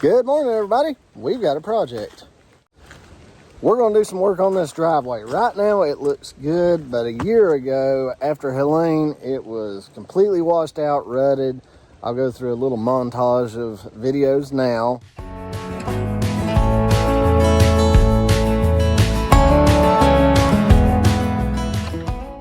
Good morning, everybody. We've got a project. We're going to do some work on this driveway. Right now it looks good, but a year ago after Helene, it was completely washed out, rutted. I'll go through a little montage of videos now.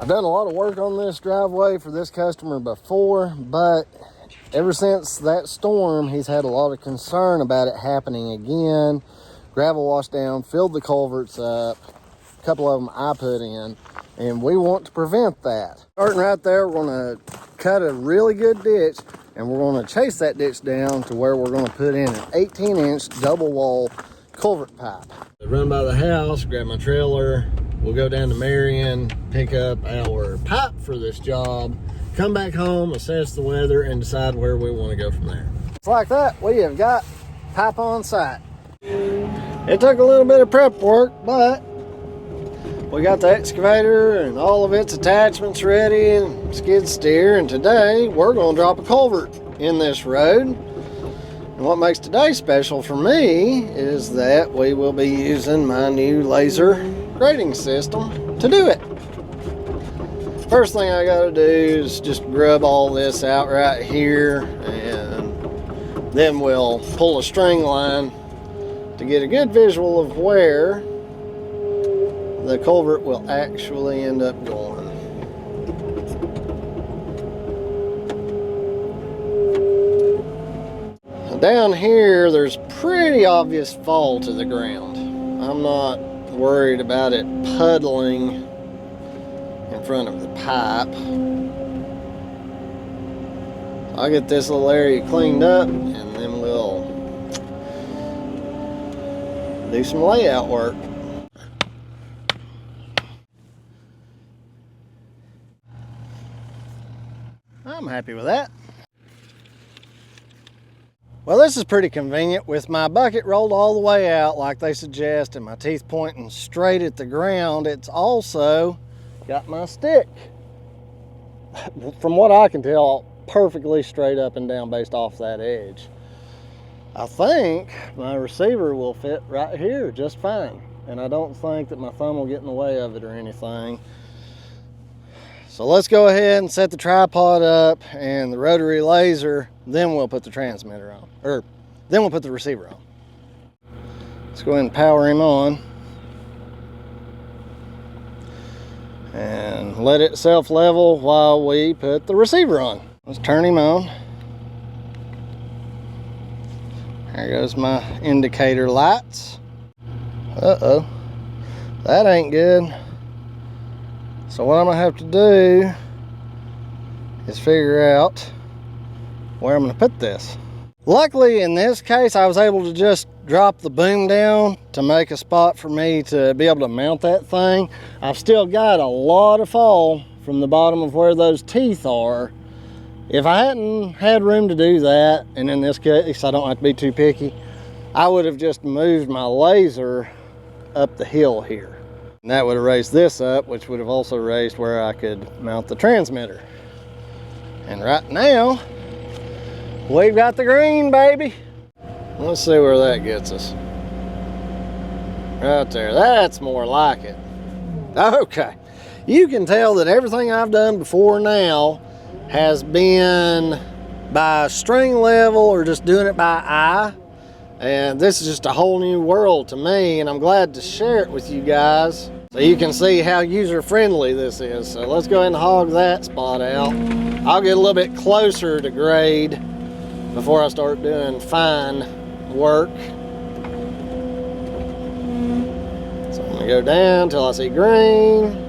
I've done a lot of work on this driveway for this customer before, but ever since that storm, he's had a lot of concern about it happening again. Gravel washed down, filled the culverts up, a couple of them I put in, and we want to prevent that. Starting right there, we're going to cut a really good ditch, and we're going to chase that ditch down to where we're going to put in an 18-inch double wall culvert pipe. Run by the house, grab my trailer, we'll go down to Marion, pick up our pipe for this job, come back home, assess the weather, and decide where we want to go from there. It's like that, we have got pipe on site. It took a little bit of prep work, but we got the excavator and all of its attachments ready and skid steer, and today we're going to drop a culvert in this road. And what makes today special for me is that we will be using my new laser grading system to do it. First thing I got to do is just grub all this out right here, and then we'll pull a string line to get a good visual of where the culvert will actually end up going. Down here, there's pretty obvious fall to the ground. I'm not worried about it puddling in front of the pipe. I'll get this little area cleaned up, and then we'll do some layout work. I'm happy with that. Well, this is pretty convenient with my bucket rolled all the way out like they suggest and my teeth pointing straight at the ground. It's also got my stick, from what I can tell, perfectly straight up and down based off that edge. I think my receiver will fit right here just fine, and I don't think that my thumb will get in the way of it or anything. So let's go ahead and set the tripod up and the rotary laser, then we'll put the transmitter on, or then we'll put the receiver on. Let's go ahead and power him on and let it self-level while we put the receiver on. Let's turn him on. There goes my indicator lights. Uh-oh, that ain't good. So what I'm gonna have to do is figure out where I'm gonna put this. Luckily in this case, I was able to just drop the boom down to make a spot for me to be able to mount that thing. I've still got a lot of fall from the bottom of where those teeth are. If I hadn't had room to do that, and in this case I don't have to be too picky, I would have just moved my laser up the hill here. And that would have raised this up, which would have also raised where I could mount the transmitter. And right now, we've got the green, baby. Let's see where that gets us. Right there, that's more like it. Okay, you can tell that everything I've done before now has been by string level or just doing it by eye. And this is just a whole new world to me, and I'm glad to share it with you guys so you can see how user-friendly this is. So let's go ahead and hog that spot out. I'll get a little bit closer to grade before I start doing fine work. So I'm gonna go down till I see green.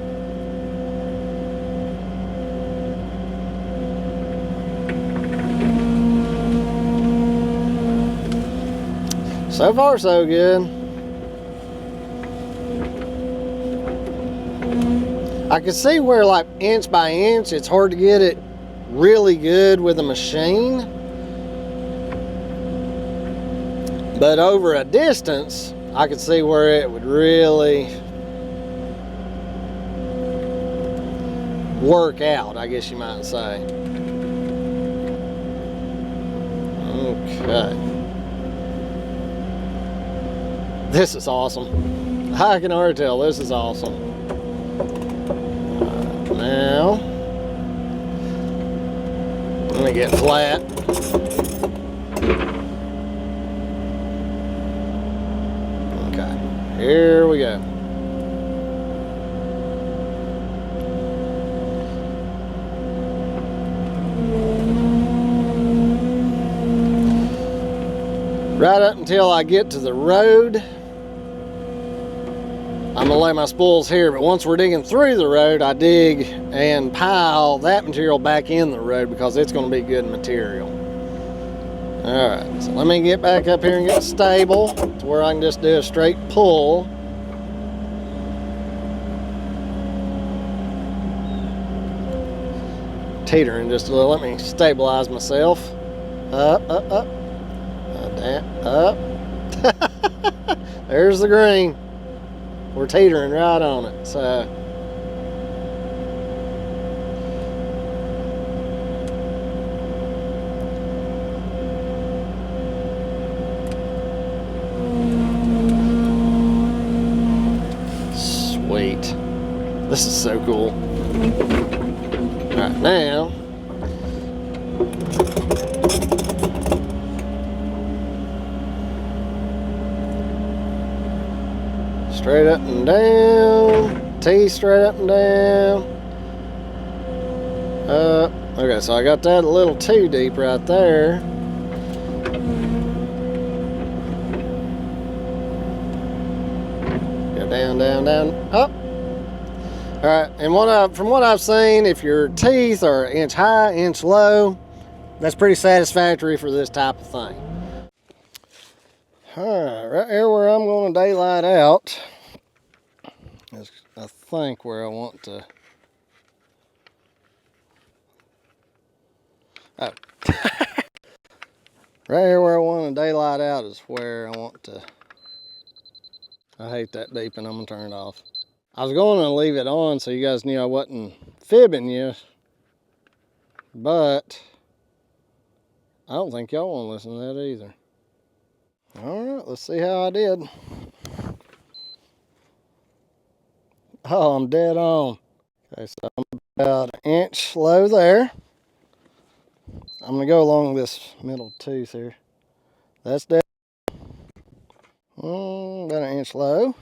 So far, so good. I can see where, like, inch by inch, it's hard to get it really good with a machine. But over a distance, I could see where it would really work out, I guess you might say. Okay. This is awesome. I can already tell this is awesome. Now, let me get flat. Okay, here we go. Right up until I get to the road, I'm gonna lay my spools here, but once we're digging through the road, I dig and pile that material back in the road because it's gonna be good material. All right, so let me get back up here and get stable to where I can just do a straight pull. Teetering just a little, let me stabilize myself. Up, up, up. Up. There's the green. We're teetering right on it. So sweet. This is so cool. All right, now straight up and down, T straight up and down. Okay, so I got that a little too deep right there. Go down, down, down, up. All right, and from what I've seen, if your teeth are an inch high, inch low, that's pretty satisfactory for this type of thing. All right here where I'm going to daylight out is, I think, where I want to. Oh. Right here where I want to daylight out is where I want to. I hate that beeping. I'm going to turn it off. I was going to leave it on so you guys knew I wasn't fibbing you, but I don't think y'all want to listen to that either. All right, let's see how I did. Oh, I'm dead on. Okay, so I'm about an inch low there. I'm gonna go along this middle tooth here. That's dead. About an inch low.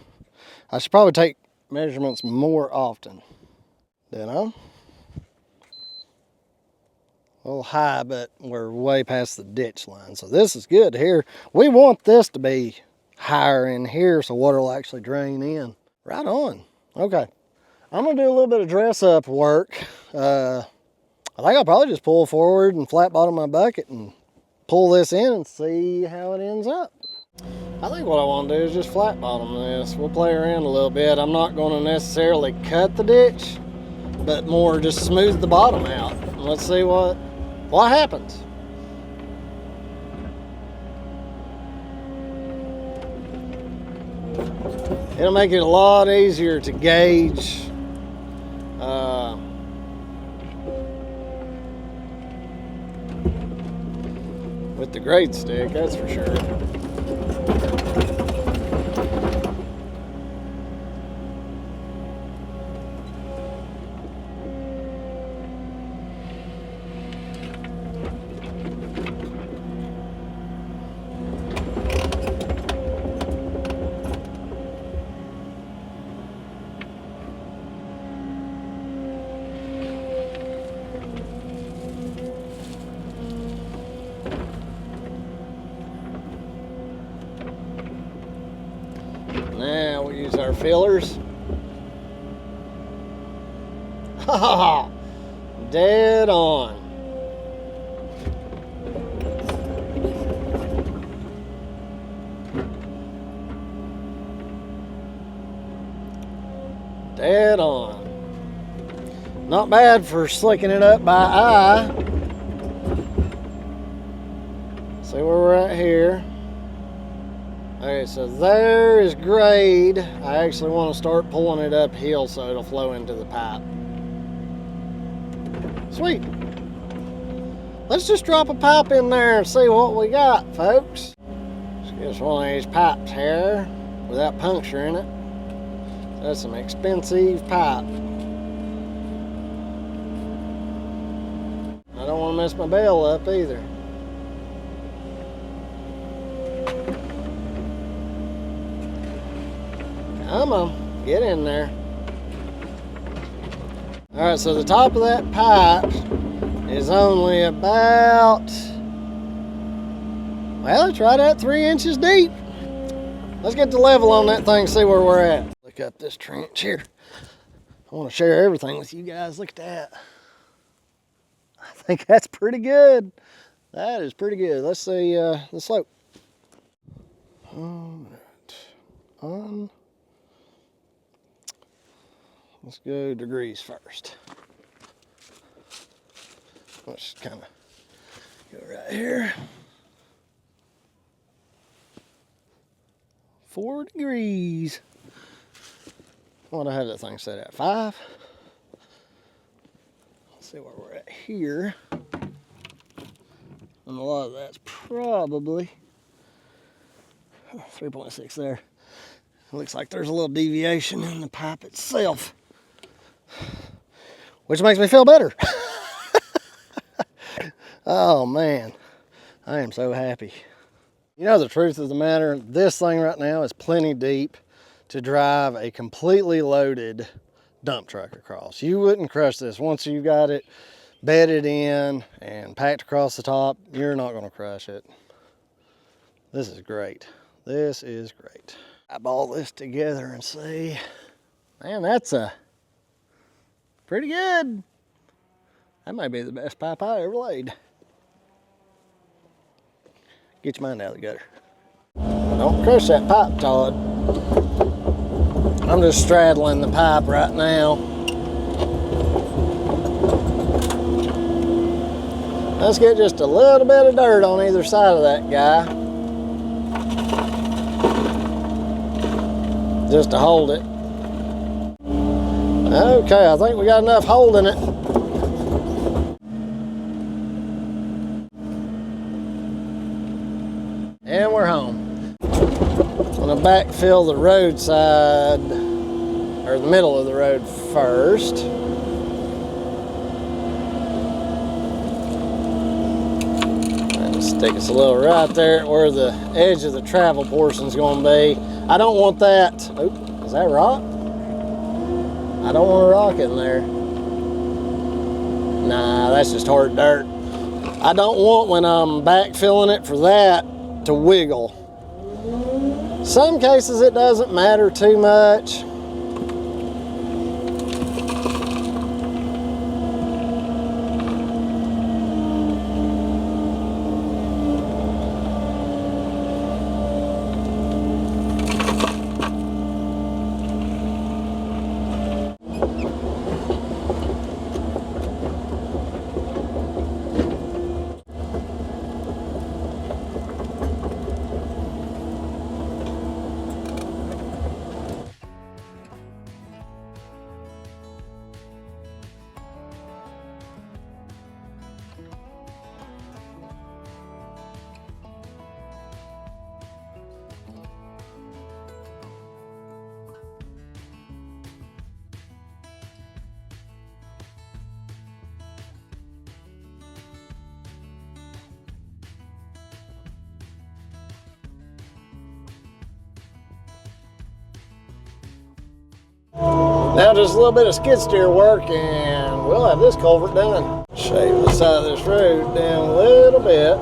I should probably take measurements more often. Dead on. A little high, but we're way past the ditch line. So this is good here. We want this to be higher in here so water will actually drain in. Right on. Okay. I'm gonna do a little bit of dress up work. I think I'll probably just pull forward and flat bottom my bucket and pull this in and see how it ends up. I think what I want to do is just flat bottom this. We'll play around a little bit. I'm not going to necessarily cut the ditch, but more just smooth the bottom out. And let's see what happens. It'll make it a lot easier to gauge with the grade stick, that's for sure. Now we'll use our fillers. Ha! Dead on. Dead on. Not bad for slicking it up by eye. See where we're at here. Okay, so there is grade. I actually want to start pulling it uphill so it'll flow into the pipe. Sweet. Let's just drop a pipe in there and see what we got, folks. Let's get one of these pipes here. without puncturing it. That's some expensive pipe. I don't want to mess my bell up either. Come on, get in there. All right, so the top of that pipe is only about, well, it's right at 3 inches deep. Let's get the level on that thing, see where we're at. Look up this trench here. I want to share everything with you guys. Look at that. I think that's pretty good. That is pretty good. Let's see the slope. All right. Let's go degrees first. Let's kind of go right here. 4 degrees. What do I have that thing set at? 5? Let's see where we're at here. And a lot of that's probably 3.6 there. It looks like there's a little deviation in the pipe itself, which makes me feel better. Oh man, I am so happy. You know, the truth of the matter, this thing right now is plenty deep to drive a completely loaded dump truck across. You wouldn't crush this. Once you got it bedded in and packed across the top, you're not going to crush it. This is great. This is great. Eyeball this together and see. Man, that's pretty good. That might be the best pipe I ever laid. Get your mind out of the gutter. Don't crush that pipe, Todd. I'm just straddling the pipe right now. Let's get just a little bit of dirt on either side of that guy, just to hold it. Okay, I think we got enough holding it. And we're home. I'm gonna backfill the roadside, or the middle of the road first. And stick us a little right there where the edge of the travel portion's gonna be. I don't want that. Oop, is that rock? I don't want a rock in there. Nah, that's just hard dirt. I don't want, when I'm backfilling it, for that to wiggle. Some cases it doesn't matter too much. Now just a little bit of skid steer work and we'll have this culvert done. Shave the side of this road down a little bit.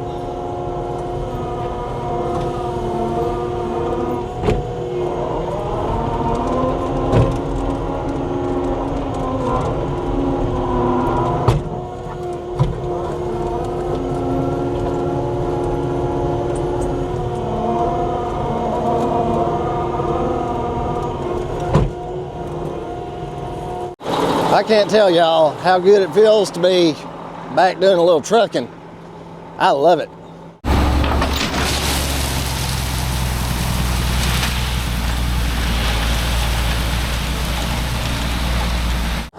I can't tell y'all how good it feels to be back doing a little trucking. I love it.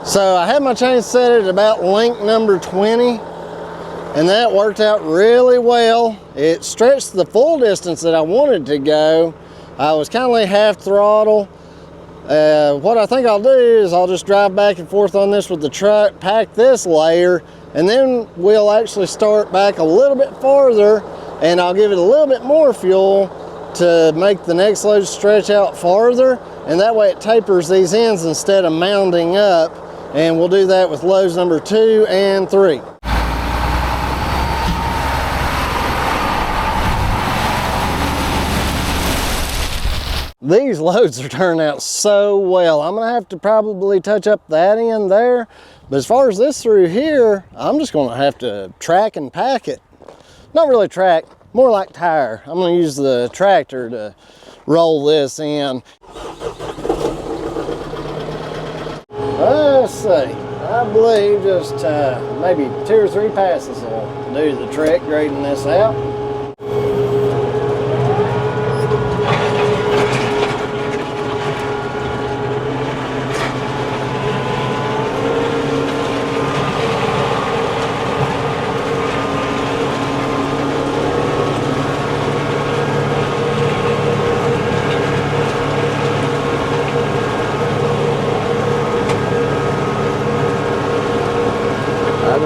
So I had my chain set at about link number 20, and that worked out really well. It stretched the full distance that I wanted to go, I was kind of half throttle. What I think I'll do is I'll just drive back and forth on this with the truck, pack this layer, and then we'll actually start back a little bit farther, and I'll give it a little bit more fuel to make the next load stretch out farther, and that way it tapers these ends instead of mounding up. And we'll do that with loads number 2 and 3. These loads are turning out so well. I'm gonna have to probably touch up that end there, but as far as this through here, I'm just gonna have to track and pack it. Not really track, more like tire. I'm gonna use the tractor to roll this in. Let's see, I believe just maybe 2 or 3 passes will do the trick grading this out.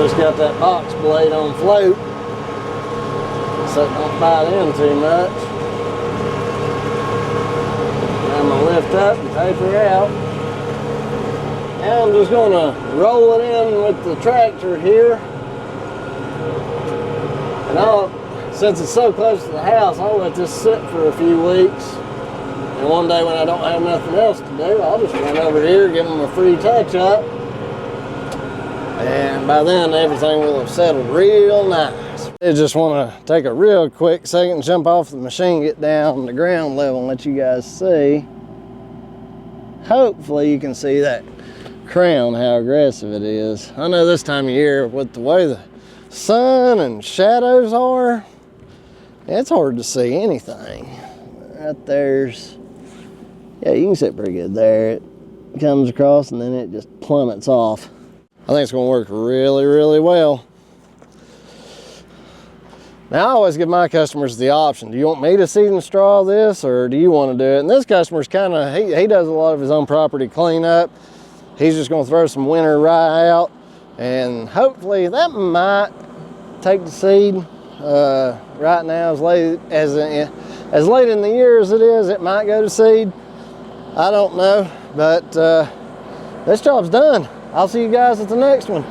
Just got that box blade on float so it don't bite in too much. I'm gonna lift up and taper out. Now I'm just gonna roll it in with the tractor here. And since it's so close to the house, I'll let this sit for a few weeks. And one day when I don't have nothing else to do, I'll just run over here, give them a free touch up. And by then, everything will have settled real nice. I just want to take a real quick second, jump off the machine, get down to ground level and let you guys see. Hopefully you can see that crown, how aggressive it is. I know this time of year, with the way the sun and shadows are, it's hard to see anything. Right there's, yeah, you can see it pretty good there. It comes across and then it just plummets off. I think it's going to work really, really well. Now, I always give my customers the option. Do you want me to seed and straw this, or do you want to do it? And this customer's kind of, he does a lot of his own property cleanup. He's just going to throw some winter rye out, and hopefully that might take the seed. Right now, as late in the year as it is, it might go to seed. I don't know, but this job's done. I'll see you guys at the next one.